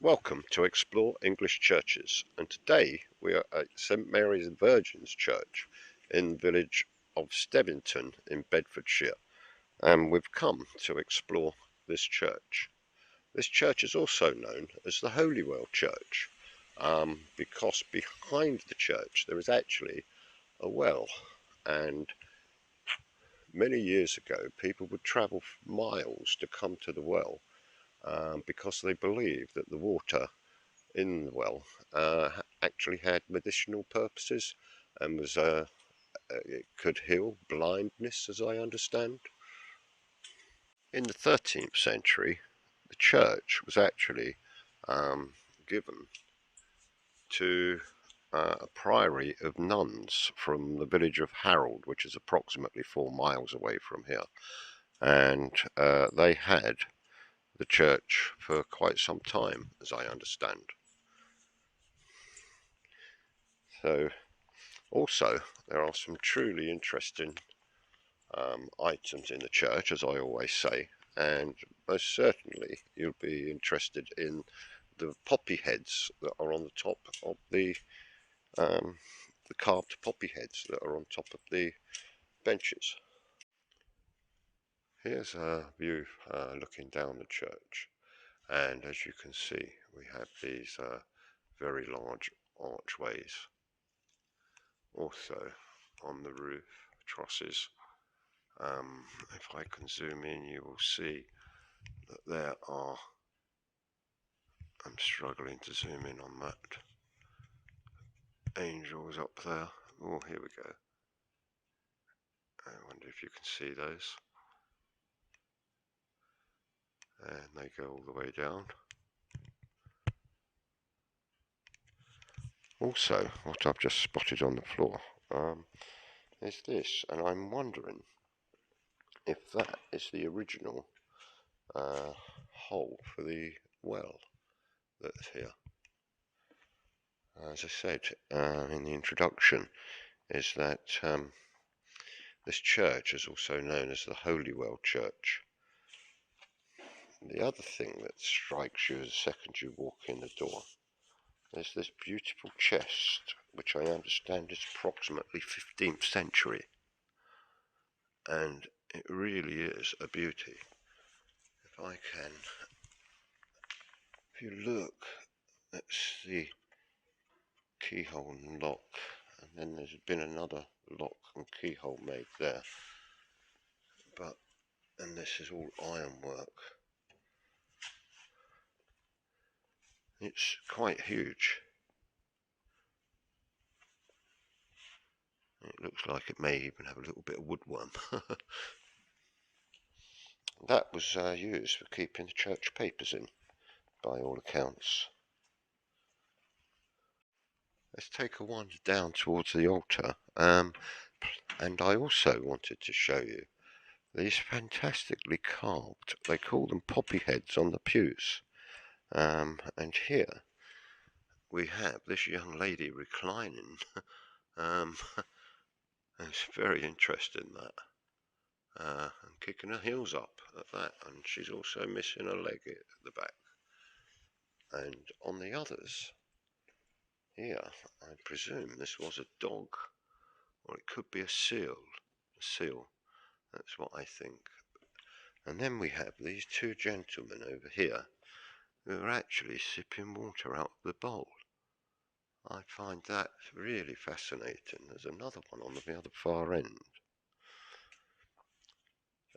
Welcome to Explore English Churches, and today we are at St Mary's Virgin's Church in the village of Stevington in Bedfordshire, and we've come to explore this church. This church is also known as the Holywell Church, because behind the church there is actually a well, and many years ago people would travel miles to come to the well because they believed that the water in the well actually had medicinal purposes and was it could heal blindness, as I understand. In the 13th century, the church was actually given to a priory of nuns from the village of Harold, which is approximately 4 miles away from here, and they had the church for quite some time, as I understand. So also, there are some truly interesting items in the church, as I always say, and most certainly you'll be interested in the poppy heads that are on the top of the carved poppy heads that are on top of the benches. Here's a view looking down the church, and as you can see, we have these very large archways. Also on the roof, trusses. If I can zoom in, you will see that there are, I'm struggling to zoom in on that, angels up there. Oh, here we go. I wonder if you can see those. And they go all the way down. Also, what I've just spotted on the floor is this, and I'm wondering if that is the original hole for the well that's here. As I said in the introduction, is that this church is also known as the Holywell Church. The other thing that strikes you the second you walk in the door is this beautiful chest, which I understand is approximately 15th century, and it really is a beauty. If I can, if you look, that's the keyhole and lock, and then there's been another lock and keyhole made there, and this is all ironwork. It's quite huge. It looks like it may even have a little bit of woodworm. That was used for keeping the church papers in, by all accounts. Let's take a wander down towards the altar, and I also wanted to show you these fantastically carved, they call them poppy heads on the pews, and here we have this young lady reclining. It's very interesting, that, and kicking her heels up at that, and she's also missing a leg at the back. And on the others, here, I presume this was a dog, or it could be a seal. A seal, that's what I think. And then we have these two gentlemen over here who are actually sipping water out of the bowl. I find that really fascinating. There's another one on the other far end.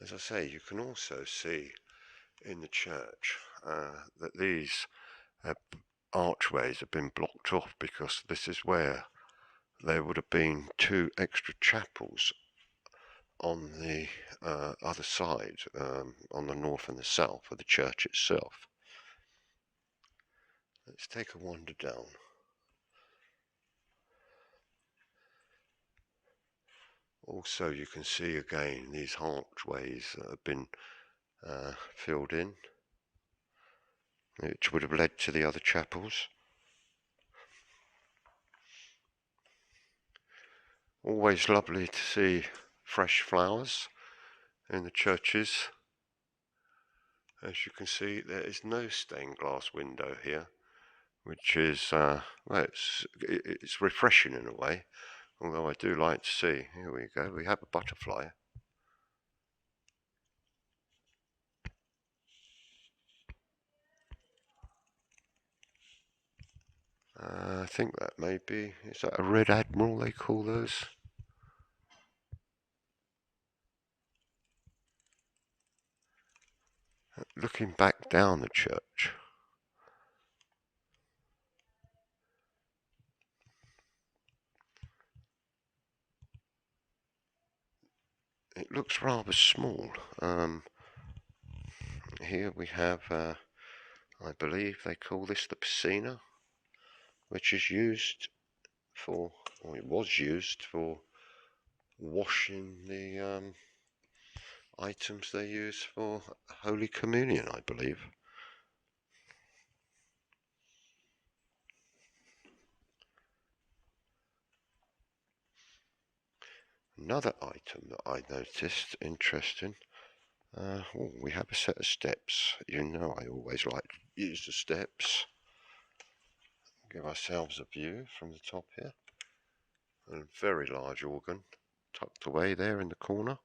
As I say, you can also see in the church that these archways have been blocked off, because this is where there would have been two extra chapels on the other side, on the north and the south of the church itself. Let's take a wander down. Also, you can see again these archways that have been filled in, which would have led to the other chapels. Always lovely to see fresh flowers in the churches, As you can see, there is no stained glass window here, which is, well, it's refreshing in a way, although I do like to see. Here we go, we have a butterfly. I think that may be, is that a red admiral they call those? Looking back down the church, it looks rather small. Here we have, I believe they call this the piscina, which is used for, or it was used for washing the items they use for Holy Communion, I believe. Another item that I noticed, interesting, we have a set of steps. You know I always like to use the steps. Give ourselves a view from the top here. A very large organ tucked away there in the corner.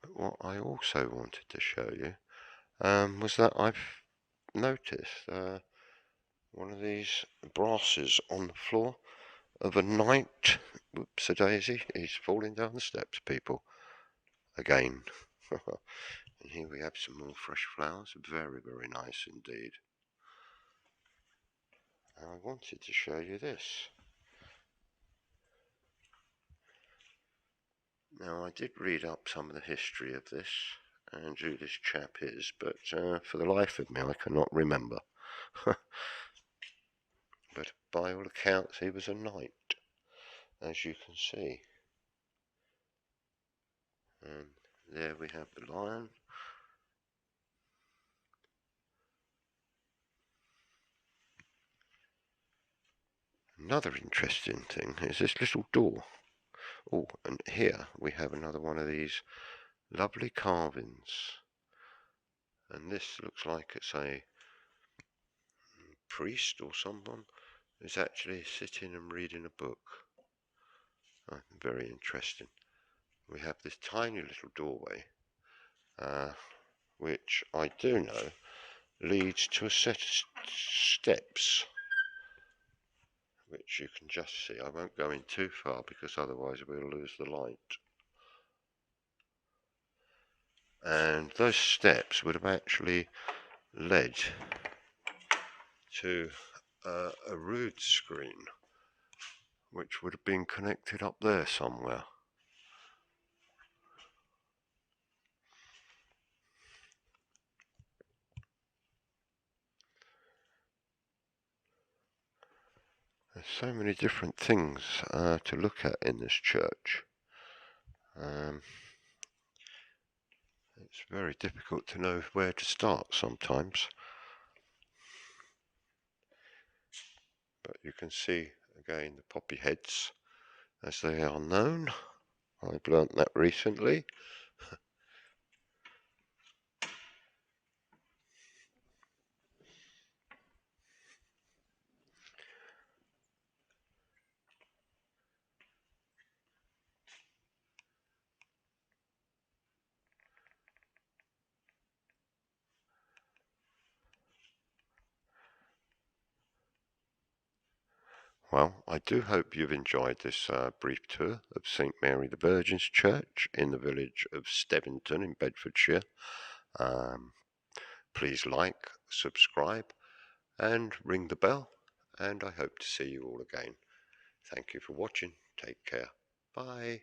But what I also wanted to show you was that I've noticed one of these brasses on the floor of a knight. Whoops a daisy, he's falling down the steps, people. Again. And here we have some more fresh flowers, very, very nice indeed. And I wanted to show you this. Now I did read up some of the history of this and who this chap is, but for the life of me I cannot remember. But by all accounts he was a knight, as you can see. And there we have the lion. Another interesting thing is this little door. Oh, and here we have another one of these lovely carvings. And this looks like it's a priest or someone who's actually sitting and reading a book. Oh, very interesting. We have this tiny little doorway, which I do know leads to a set of steps, which you can just see. I won't go in too far because otherwise we'll lose the light. And those steps would have actually led to a rood screen, which would have been connected up there somewhere. There's so many different things to look at in this church. It's very difficult to know where to start sometimes. But you can see again the poppy heads as they are known. I've learnt that recently. Well, I do hope you've enjoyed this brief tour of St Mary the Virgin's Church in the village of Stevington in Bedfordshire. Please like, subscribe and ring the bell, and I hope to see you all again. Thank you for watching. Take care. Bye.